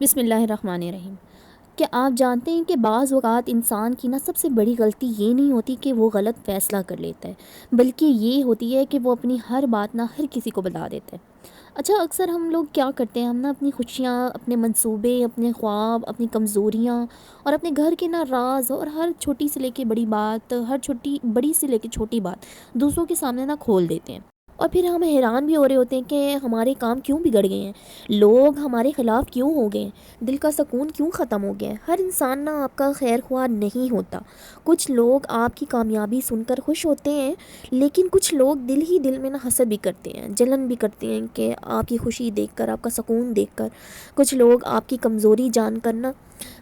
بسم اللہ الرحمن الرحیم۔ کیا آپ جانتے ہیں کہ بعض اوقات انسان کی سب سے بڑی غلطی یہ نہیں ہوتی کہ وہ غلط فیصلہ کر لیتا ہے، بلکہ یہ ہوتی ہے کہ وہ اپنی ہر بات ہر کسی کو بتا دیتا ہے۔ اچھا، اکثر ہم لوگ کیا کرتے ہیں، ہم اپنی خوشیاں، اپنے منصوبے، اپنے خواب، اپنی کمزوریاں اور اپنے گھر کے راز اور ہر چھوٹی سے لے کے بڑی بات، بڑی سے لے کے چھوٹی بات دوسروں کے سامنے کھول دیتے ہیں، اور پھر ہم حیران بھی ہو رہے ہوتے ہیں کہ ہمارے کام کیوں بگڑ گئے ہیں، لوگ ہمارے خلاف کیوں ہو گئے ہیں، دل کا سکون کیوں ختم ہو گیا ہے۔ ہر انسان آپ کا خیر خواہ نہیں ہوتا۔ کچھ لوگ آپ کی کامیابی سن کر خوش ہوتے ہیں، لیکن کچھ لوگ دل ہی دل میں حسد بھی کرتے ہیں، جلن بھی کرتے ہیں کہ آپ کی خوشی دیکھ کر، آپ کا سکون دیکھ کر۔ کچھ لوگ آپ کی کمزوری جان کر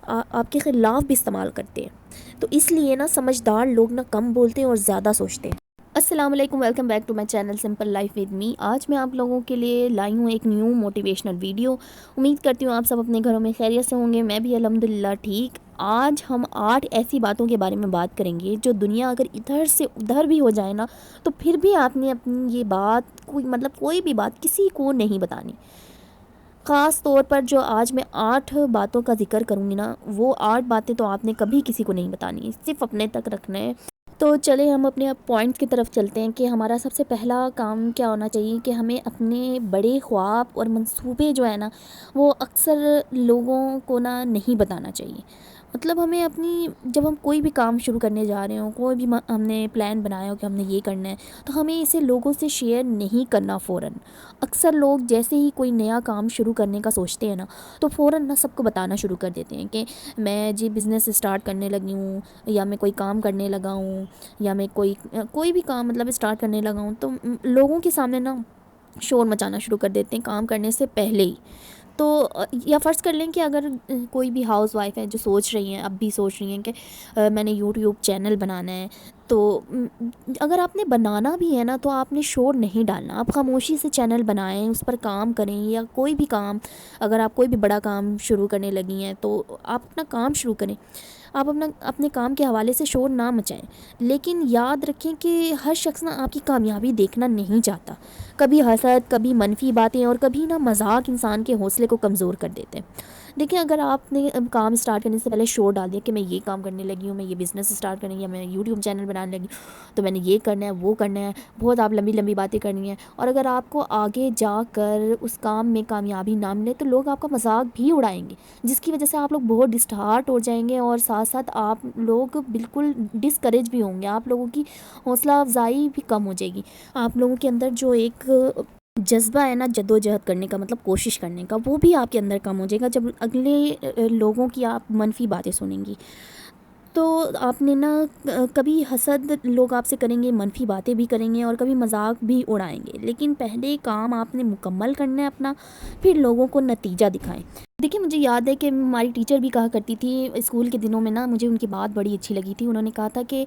آپ کے خلاف بھی استعمال کرتے ہیں۔ تو اس لیے سمجھدار لوگ کم بولتے ہیں اور زیادہ سوچتے ہیں۔ السلام علیکم، welcome back to my channel simple life with me. آج میں آپ لوگوں کے لیے لائی ہوں ایک نیو موٹیویشنل ویڈیو۔ امید کرتی ہوں آپ سب اپنے گھروں میں خیریت سے ہوں گے، میں بھی الحمدللہ ٹھیک۔ آج ہم 8 ایسی باتوں کے بارے میں بات کریں گے جو دنیا اگر ادھر سے ادھر بھی ہو جائے تو پھر بھی آپ نے اپنی یہ بات کوئی بھی بات کسی کو نہیں بتانی۔ خاص طور پر جو آج میں 8 باتوں کا ذکر کروں گی وہ 8 باتیں تو آپ نے کبھی کسی کو نہیں بتانی، صرف اپنے تک رکھنا ہے۔ تو چلے ہم اپنے پوائنٹ کی طرف چلتے ہیں کہ ہمارا سب سے پہلا کام کیا ہونا چاہیے کہ ہمیں اپنے بڑے خواب اور منصوبے جو وہ اکثر لوگوں کو نہیں بتانا چاہیے۔ مطلب ہمیں جب ہم کوئی بھی کام شروع کرنے جا رہے ہوں، کوئی بھی ہم نے پلان بنایا ہو کہ ہم نے یہ کرنا ہے، تو ہمیں اسے لوگوں سے شیئر نہیں کرنا فوراً۔ اکثر لوگ جیسے ہی کوئی نیا کام شروع کرنے کا سوچتے ہیں تو فوراً سب کو بتانا شروع کر دیتے ہیں کہ میں بزنس اسٹارٹ کرنے لگی ہوں، یا میں کوئی کام کرنے لگا ہوں، یا میں کوئی بھی کام اسٹارٹ کرنے لگا ہوں، تو لوگوں کے سامنے شور مچانا شروع کر دیتے ہیں کام کرنے سے پہلے ہی۔ تو یا فرض کر لیں کہ اگر کوئی بھی ہاؤس وائف ہے جو سوچ رہی ہیں، اب بھی سوچ رہی ہیں کہ میں نے یوٹیوب چینل بنانا ہے، تو اگر آپ نے بنانا بھی ہے تو آپ نے شور نہیں ڈالنا، آپ خاموشی سے چینل بنائیں، اس پر کام کریں، یا کوئی بھی کام، اگر آپ کوئی بھی بڑا کام شروع کرنے لگی ہیں تو آپ اپنا کام شروع کریں، آپ اپنے کام کے حوالے سے شور نہ مچائیں۔ لیکن یاد رکھیں کہ ہر شخص آپ کی کامیابی دیکھنا نہیں چاہتا۔ کبھی حسد، کبھی منفی باتیں اور کبھی مذاق انسان کے حوصلے کو کمزور کر دیتے ہیں۔ دیکھیں، اگر آپ نے کام اسٹارٹ کرنے سے پہلے شور ڈال دیا کہ میں یہ کام کرنے لگی ہوں، میں یہ بزنس اسٹارٹ کرنے، یا میں یوٹیوب چینل بنانے لگی ہوں، تو میں نے یہ کرنا ہے، وہ کرنا ہے، بہت آپ لمبی لمبی باتیں کرنی ہیں، اور اگر آپ کو آگے جا کر اس کام میں کامیابی نہ ملے تو لوگ آپ کا مذاق بھی اڑائیں گے، جس کی وجہ سے آپ لوگ بہت ڈسہارٹ ہو جائیں گے، اور ساتھ ساتھ آپ لوگ بالکل ڈسکریج بھی ہوں گے، آپ لوگوں کی حوصلہ افزائی بھی کم ہو جائے گی، آپ لوگوں کے اندر جو ایک جذبہ ہے جدوجہد کرنے کا، مطلب کوشش کرنے کا، وہ بھی آپ کے اندر کم ہو جائے گا جب اگلے لوگوں کی آپ منفی باتیں سنیں گی۔ تو آپ نے کبھی حسد لوگ آپ سے کریں گے، منفی باتیں بھی کریں گے، اور کبھی مذاق بھی اڑائیں گے، لیکن پہلے کام آپ نے مکمل کرنا ہے اپنا، پھر لوگوں کو نتیجہ دکھائیں۔ دیکھیں، مجھے یاد ہے کہ ہماری ٹیچر بھی کہا کرتی تھی اسکول کے دنوں میں مجھے ان کی بات بڑی اچھی لگی تھی۔ انہوں نے کہا تھا کہ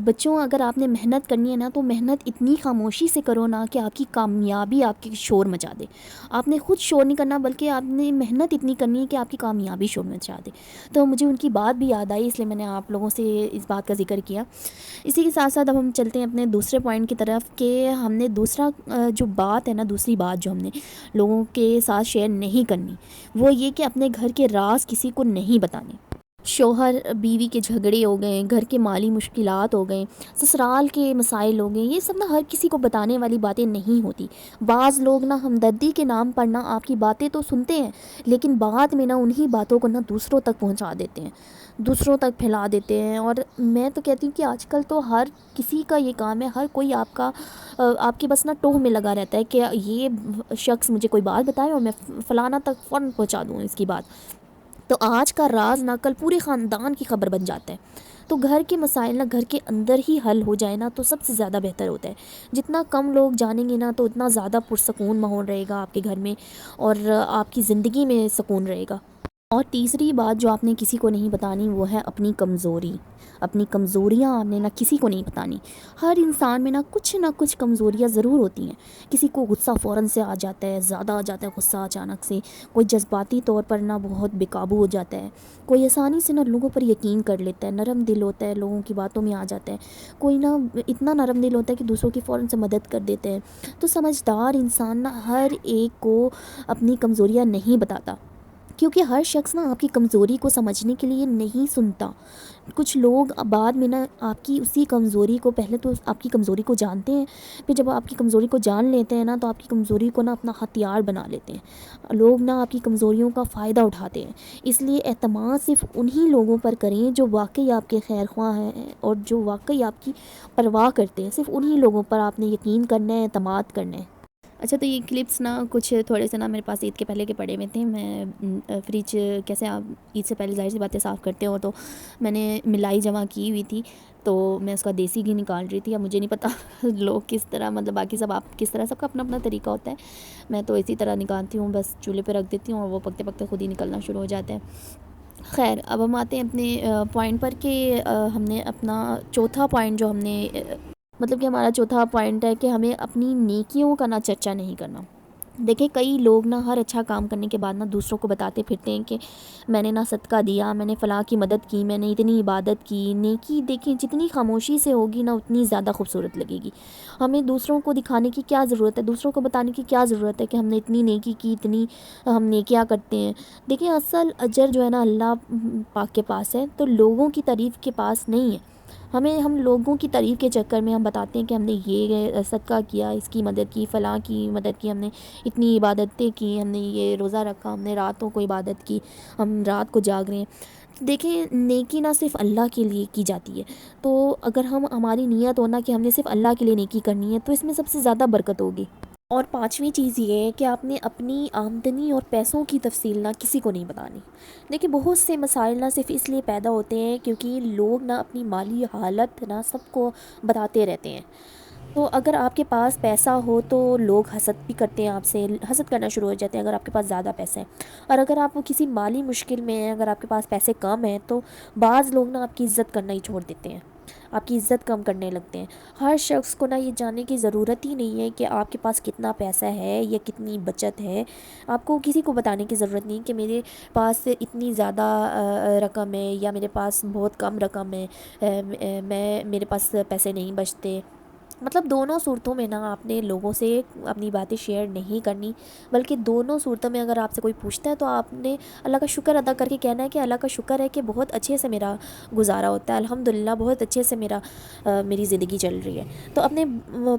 بچوں، اگر آپ نے محنت کرنی ہے تو محنت اتنی خاموشی سے کرو کہ آپ کی کامیابی آپ کی شور مچا دے۔ آپ نے خود شور نہیں کرنا، بلکہ آپ نے محنت اتنی کرنی ہے کہ آپ کی کامیابی شور مچا دے۔ تو مجھے ان کی بات بھی یاد آئی، اس لیے میں نے آپ لوگوں سے اس بات کا ذکر کیا۔ اسی کے ساتھ ساتھ اب ہم چلتے ہیں اپنے دوسرے پوائنٹ کی طرف کہ ہم نے دوسرا جو بات ہے دوسری بات جو ہم نے لوگوں کے ساتھ شیئر نہیں کرنی، وہ یہ کہ اپنے گھر کے راز کسی کو نہیں بتانے۔ شوہر بیوی کے جھگڑے ہو گئے، گھر کے مالی مشکلات ہو گئے، سسرال کے مسائل ہو گئے، یہ سب ہر کسی کو بتانے والی باتیں نہیں ہوتی۔ بعض لوگ ہمدردی کے نام پر آپ کی باتیں تو سنتے ہیں، لیکن بعد میں انہی باتوں کو دوسروں تک پہنچا دیتے ہیں، دوسروں تک پھیلا دیتے ہیں۔ اور میں تو کہتی ہوں کہ آج کل تو ہر کسی کا یہ کام ہے، ہر کوئی آپ کے بس ٹوہ میں لگا رہتا ہے کہ یہ شخص مجھے کوئی بات بتائے اور میں فلانا تک فوراً پہنچا دوں اس کی بات۔ تو آج کا راز کل پورے خاندان کی خبر بن جاتا ہے۔ تو گھر کے مسائل گھر کے اندر ہی حل ہو جائے تو سب سے زیادہ بہتر ہوتا ہے۔ جتنا کم لوگ جانیں گے تو اتنا زیادہ پرسکون ماحول رہے گا آپ کے گھر میں، اور آپ کی زندگی میں سکون رہے گا۔ اور تیسری بات جو آپ نے کسی کو نہیں بتانی، وہ ہے اپنی کمزوری۔ اپنی کمزوریاں آپ نے کسی کو نہیں بتانی۔ ہر انسان میں کچھ کمزوریاں ضرور ہوتی ہیں۔ کسی کو غصہ فوراً سے آ جاتا ہے، زیادہ آ جاتا ہے غصہ اچانک سے، کوئی جذباتی طور پر بہت بے قابو ہو جاتا ہے، کوئی آسانی سے لوگوں پر یقین کر لیتا ہے، نرم دل ہوتا ہے، لوگوں کی باتوں میں آ جاتا ہے، کوئی اتنا نرم دل ہوتا ہے کہ دوسروں کی فوراً سے مدد کر دیتا ہے۔ تو سمجھدار انسان ہر ایک کو اپنی کمزوریاں نہیں بتاتا۔ کیونکہ ہر شخص نا آپ کی کمزوری کو سمجھنے کے لیے نہیں سنتا. کچھ لوگ بعد میں نا آپ کی اسی کمزوری کو، پہلے تو آپ کی کمزوری کو جانتے ہیں، پھر جب آپ کی کمزوری کو جان لیتے ہیں نا تو آپ کی کمزوری کو نا اپنا ہتھیار بنا لیتے ہیں. لوگ نا آپ کی کمزوریوں کا فائدہ اٹھاتے ہیں. اس لیے اعتماد صرف انہی لوگوں پر کریں جو واقعی آپ کے خیر خواہ ہیں اور جو واقعی آپ کی پرواہ کرتے ہیں. صرف انہی لوگوں پر آپ نے یقین کرنا ہے، اعتماد کرنا ہے. اچھا، تو یہ کلپس نا کچھ تھوڑے سے نا میرے پاس عید کے پہلے کے پڑے ہوئے تھے. میں فریج کیسے آپ عید سے پہلے ظاہر سی باتیں صاف کرتے ہو، تو میں نے ملائی جمع کی ہوئی تھی، تو میں اس کا دیسی گھی نکال رہی تھی. اب مجھے نہیں پتہ لوگ کس طرح، مطلب باقی سب آپ کس طرح، سب کا اپنا اپنا طریقہ ہوتا ہے. میں تو اسی طرح نکالتی ہوں، بس چولہے پہ رکھ دیتی ہوں اور وہ پکتے پکتے خود ہی نکلنا شروع ہو جاتے ہیں. خیر، اب ہم آتے ہیں اپنے پوائنٹ پر کہ ہم نے اپنا چوتھا پوائنٹ جو ہم نے مطلب کہ ہمارا چوتھا پوائنٹ ہے کہ ہمیں اپنی نیکیوں کا نا چرچا نہیں کرنا. دیکھیں، کئی لوگ نا ہر اچھا کام کرنے کے بعد نا دوسروں کو بتاتے پھرتے ہیں کہ میں نے نا صدقہ دیا، میں نے فلاں کی مدد کی، میں نے اتنی عبادت کی. نیکی دیکھیں جتنی خاموشی سے ہوگی نا اتنی زیادہ خوبصورت لگے گی. ہمیں دوسروں کو دکھانے کی کیا ضرورت ہے، دوسروں کو بتانے کی کیا ضرورت ہے کہ ہم نے اتنی نیکی کی، اتنی ہم نیکیاں کرتے ہیں. دیکھیں، اصل اجر جو ہے نا اللہ پاک کے پاس ہے، تو لوگوں کی تعریف کے پاس نہیں ہے. ہم لوگوں کی تعریف کے چکر میں ہم بتاتے ہیں کہ ہم نے یہ صدقہ کیا، اس کی مدد کی، فلاں کی مدد کی، ہم نے اتنی عبادتیں کی، ہم نے یہ روزہ رکھا، ہم نے راتوں کو عبادت کی، ہم رات کو جاگ رہے ہیں. دیکھیں، نیکی نہ صرف اللہ کے لیے کی جاتی ہے. تو اگر ہماری نیت ہونا کہ ہم نے صرف اللہ کے لیے نیکی کرنی ہے تو اس میں سب سے زیادہ برکت ہوگی. اور پانچویں چیز یہ ہے کہ آپ نے اپنی آمدنی اور پیسوں کی تفصیل نہ کسی کو نہیں بتانی. دیکھیں، بہت سے مسائل نہ صرف اس لیے پیدا ہوتے ہیں کیونکہ لوگ نہ اپنی مالی حالت نہ سب کو بتاتے رہتے ہیں. تو اگر آپ کے پاس پیسہ ہو تو لوگ حسد بھی کرتے ہیں، آپ سے حسد کرنا شروع ہو جاتے ہیں اگر آپ کے پاس زیادہ پیسہ ہے. اور اگر آپ کسی مالی مشکل میں ہیں، اگر آپ کے پاس پیسے کم ہیں، تو بعض لوگ نا آپ کی عزت کرنا ہی چھوڑ دیتے ہیں، آپ کی عزت کم کرنے لگتے ہیں. ہر شخص کو نا یہ جاننے کی ضرورت ہی نہیں ہے کہ آپ کے پاس کتنا پیسہ ہے یا کتنی بچت ہے. آپ کو کسی کو بتانے کی ضرورت نہیں کہ میرے پاس اتنی زیادہ رقم ہے یا میرے پاس بہت کم رقم ہے، میرے پاس پیسے نہیں بچتے. مطلب دونوں صورتوں میں نا آپ نے لوگوں سے اپنی باتیں شیئر نہیں کرنی، بلکہ دونوں صورتوں میں اگر آپ سے کوئی پوچھتا ہے تو آپ نے اللہ کا شکر ادا کر کے کہنا ہے کہ اللہ کا شکر ہے کہ بہت اچھے سے میرا گزارا ہوتا ہے، الحمدللہ بہت اچھے سے میری زندگی چل رہی ہے. تو اپنے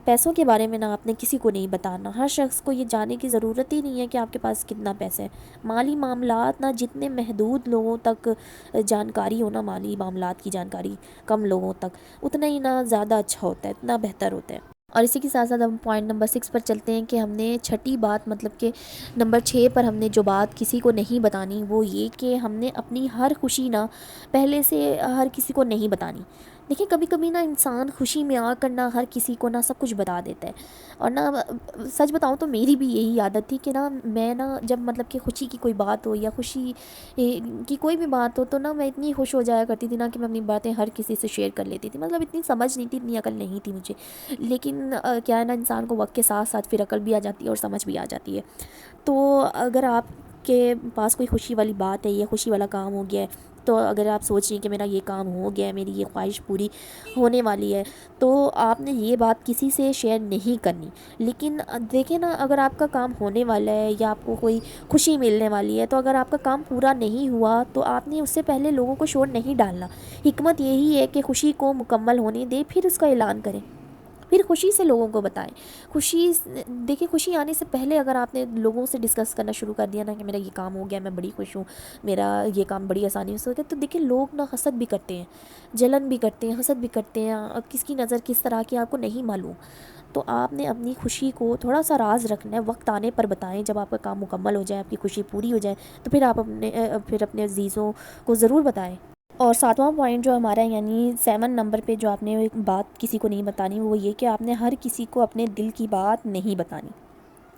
پیسوں کے بارے میں نا آپ نے کسی کو نہیں بتانا. ہر شخص کو یہ جاننے کی ضرورت ہی نہیں ہے کہ آپ کے پاس کتنا پیسہ ہے. مالی معاملات نا جتنے محدود لوگوں تک جانکاری ہو نا، مالی معاملات کی جانکاری کم لوگوں تک، اتنا ہی نا زیادہ اچھا ہوتا ہے، اتنا بہتر ہوتا ہے. اور اسی کے ساتھ ساتھ ہم پوائنٹ نمبر 6 پر چلتے ہیں کہ ہم نے چھٹی بات، مطلب کہ نمبر 6 پر ہم نے جو بات کسی کو نہیں بتانی وہ یہ کہ ہم نے اپنی ہر خوشی نا پہلے سے ہر کسی کو نہیں بتانی. دیکھیں، کبھی کبھی نا انسان خوشی میں آ کر نا ہر کسی کو نا سب کچھ بتا دیتا ہے. اور نا سچ بتاؤں تو میری بھی یہی عادت تھی کہ نا میں نا جب مطلب کہ خوشی کی کوئی بات ہو یا خوشی کی کوئی بھی بات ہو تو نا میں اتنی خوش ہو جایا کرتی تھی نا کہ میں اپنی باتیں ہر کسی سے شیئر کر لیتی تھی. مطلب اتنی سمجھ نہیں تھی، اتنی عقل نہیں تھی مجھے، لیکن کیا ہے نا انسان کو وقت کے ساتھ ساتھ پھر عقل بھی آ جاتی ہے اور سمجھ بھی آ جاتی ہے. تو اگر آپ کے پاس کوئی خوشی والی بات ہے یا خوشی والا کام ہو گیا ہے، تو اگر آپ سوچ رہی ہیں کہ میرا یہ کام ہو گیا ہے، میری یہ خواہش پوری ہونے والی ہے، تو آپ نے یہ بات کسی سے شیئر نہیں کرنی. لیکن دیکھیں نا، اگر آپ کا کام ہونے والا ہے یا آپ کو کوئی خوشی ملنے والی ہے، تو اگر آپ کا کام پورا نہیں ہوا تو آپ نے اس سے پہلے لوگوں کو شور نہیں ڈالنا. حکمت یہی ہے کہ خوشی کو مکمل ہونے دیں، پھر اس کا اعلان کریں، پھر خوشی سے لوگوں کو بتائیں. دیکھیں، خوشی آنے سے پہلے اگر آپ نے لوگوں سے ڈسکس کرنا شروع کر دیا نا کہ میرا یہ کام ہو گیا، میں بڑی خوش ہوں، میرا یہ کام بڑی آسانی سے ہو گیا، تو دیکھیں لوگ نا حسد بھی کرتے ہیں، جلن بھی کرتے ہیں، حسد بھی کرتے ہیں. کس کی نظر کس طرح کی آپ کو نہیں معلوم. تو آپ نے اپنی خوشی کو تھوڑا سا راز رکھنا ہے، وقت آنے پر بتائیں. جب آپ کا کام مکمل ہو جائے، آپ کی خوشی پوری ہو جائے، تو پھر آپ اپنے عزیزوں کو ضرور بتائیں. اور ساتواں پوائنٹ جو ہمارا ہے، یعنی 7 نمبر پہ جو آپ نے ایک بات کسی کو نہیں بتانی، وہ یہ کہ آپ نے ہر کسی کو اپنے دل کی بات نہیں بتانی.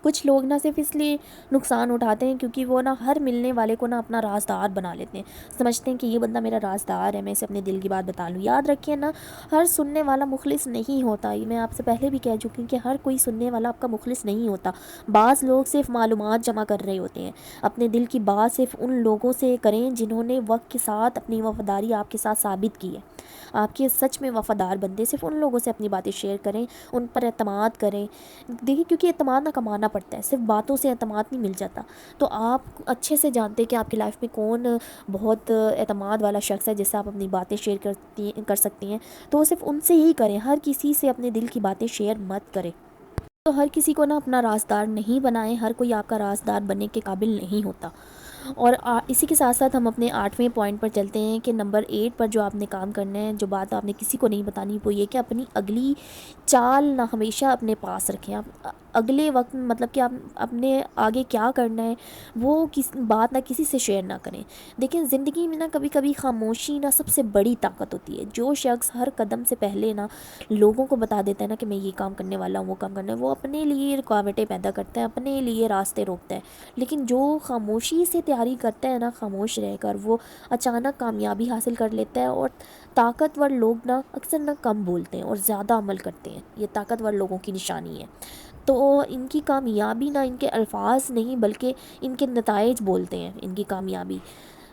کچھ لوگ نہ صرف اس لیے نقصان اٹھاتے ہیں کیونکہ وہ نا ہر ملنے والے کو نا اپنا رازدار بنا لیتے ہیں. سمجھتے ہیں کہ یہ بندہ میرا رازدار ہے، میں اسے اپنے دل کی بات بتا لوں. یاد رکھیے نا، ہر سننے والا مخلص نہیں ہوتا. یہ میں آپ سے پہلے بھی کہہ چکی ہوں کہ ہر کوئی سننے والا آپ کا مخلص نہیں ہوتا. بعض لوگ صرف معلومات جمع کر رہے ہوتے ہیں. اپنے دل کی بات صرف ان لوگوں سے کریں جنہوں نے وقت کے ساتھ اپنی وفاداری آپ کے ساتھ ثابت کی ہے. آپ کے سچ میں وفادار بندے صرف ان لوگوں سے اپنی باتیں شیئر کریں، ان پر اعتماد کریں۔ دیکھیں کیونکہ اعتماد نہ کمانا پڑتا ہے، صرف باتوں سے اعتماد نہیں مل جاتا۔ تو آپ اچھے سے جانتے ہیں کہ آپ کی لائف میں کون بہت اعتماد والا شخص ہے جس سے آپ اپنی باتیں شیئر کر سکتی ہیں، تو وہ صرف ان سے ہی کریں، ہر کسی سے اپنے دل کی باتیں شیئر مت کریں۔ تو ہر کسی کو نا اپنا رازدار نہیں بنائیں، ہر کوئی آپ کا رازدار بننے کے قابل نہیں ہوتا۔ اور اسی کے ساتھ ساتھ ہم اپنے 8ویں پوائنٹ پر چلتے ہیں کہ نمبر 8 پر جو آپ نے کام کرنا ہے، جو بات آپ نے کسی کو نہیں بتانی، وہ یہ کہ اپنی اگلی چال نہ ہمیشہ اپنے پاس رکھیں۔ آپ اگلے وقت مطلب کہ آپ اپنے آگے کیا کرنا ہے وہ بات نہ کسی سے شیئر نہ کریں۔ دیکھیں زندگی میں نا کبھی کبھی خاموشی نا سب سے بڑی طاقت ہوتی ہے۔ جو شخص ہر قدم سے پہلے نا لوگوں کو بتا دیتا ہے نا کہ میں یہ کام کرنے والا ہوں، وہ کام کرنا ہے، وہ اپنے لیے رکاوٹیں پیدا کرتا ہے، اپنے لیے راستے روکتا ہے۔ لیکن جو خاموشی سے تیاری کرتا ہے نا، خاموش رہ کر، وہ اچانک کامیابی حاصل کر لیتا ہے۔ اور طاقتور لوگ نا اکثر نا کم بولتے ہیں اور زیادہ عمل کرتے ہیں، یہ طاقتور لوگوں کی نشانی ہے۔ تو ان کی کامیابی نا ان کے الفاظ نہیں بلکہ ان کے نتائج بولتے ہیں، ان کی کامیابی۔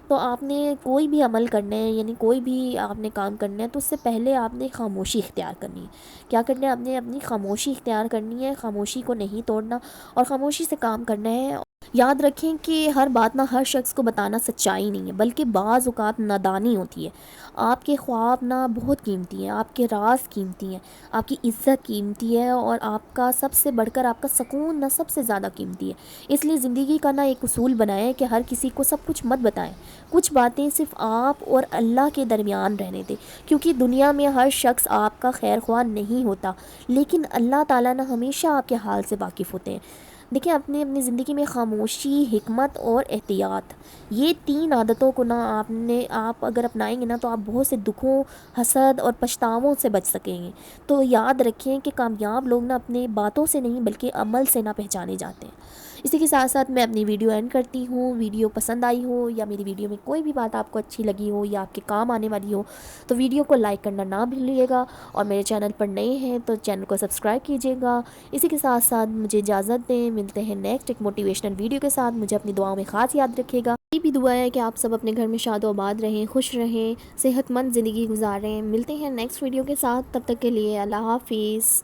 تو آپ نے کوئی بھی عمل کرنا ہے، یعنی کوئی بھی آپ نے کام کرنا ہے، تو اس سے پہلے آپ نے خاموشی اختیار کرنی ہے۔ کیا کرنا ہے؟ آپ نے اپنی خاموشی اختیار کرنی ہے، خاموشی کو نہیں توڑنا اور خاموشی سے کام کرنا ہے۔ یاد رکھیں کہ ہر بات نہ ہر شخص کو بتانا سچائی نہیں ہے، بلکہ بعض اوقات نادانی ہوتی ہے۔ آپ کے خواب نہ بہت قیمتی ہیں، آپ کے راز قیمتی ہیں، آپ کی عزت قیمتی ہے، اور آپ کا سب سے بڑھ کر آپ کا سکون نہ سب سے زیادہ قیمتی ہے۔ اس لیے زندگی کا نہ ایک اصول بنائیں کہ ہر کسی کو سب کچھ مت بتائیں، کچھ باتیں صرف آپ اور اللہ کے درمیان رہنے دیں، کیونکہ دنیا میں ہر شخص آپ کا خیر خواہ نہیں ہوتا، لیکن اللہ تعالیٰ نہ ہمیشہ آپ کے حال سے واقف ہوتے ہیں۔ دیکھیں اپنی زندگی میں خاموشی، حکمت اور احتیاط، یہ 3 عادتوں کو نا آپ اگر اپنائیں گے نا تو آپ بہت سے دکھوں، حسد اور پچھتاووں سے بچ سکیں گے۔ تو یاد رکھیں کہ کامیاب لوگ نا اپنے باتوں سے نہیں بلکہ عمل سے نہ پہچانے جاتے ہیں۔ اسی کے ساتھ ساتھ میں اپنی ویڈیو اینڈ کرتی ہوں۔ ویڈیو پسند آئی ہو یا میری ویڈیو میں کوئی بھی بات آپ کو اچھی لگی ہو یا آپ کے کام آنے والی ہو تو ویڈیو کو لائک کرنا نہ بھولیے گا، اور میرے چینل پر نئے ہیں تو چینل کو سبسکرائب کیجیے گا۔ اسی کے ساتھ ساتھ مجھے اجازت دیں، ملتے ہیں نیکسٹ ایک موٹیویشنل ویڈیو کے ساتھ۔ مجھے اپنی دعاؤں میں خاص یاد رکھیے گا۔ یہ بھی دعا ہے کہ آپ سب اپنے گھر میں شاد و آباد رہیں، خوش رہیں، صحت مند زندگی گزاریں۔ ملتے ہیں نیکسٹ ویڈیو کے ساتھ، تب تک کے لیے اللہ حافظ۔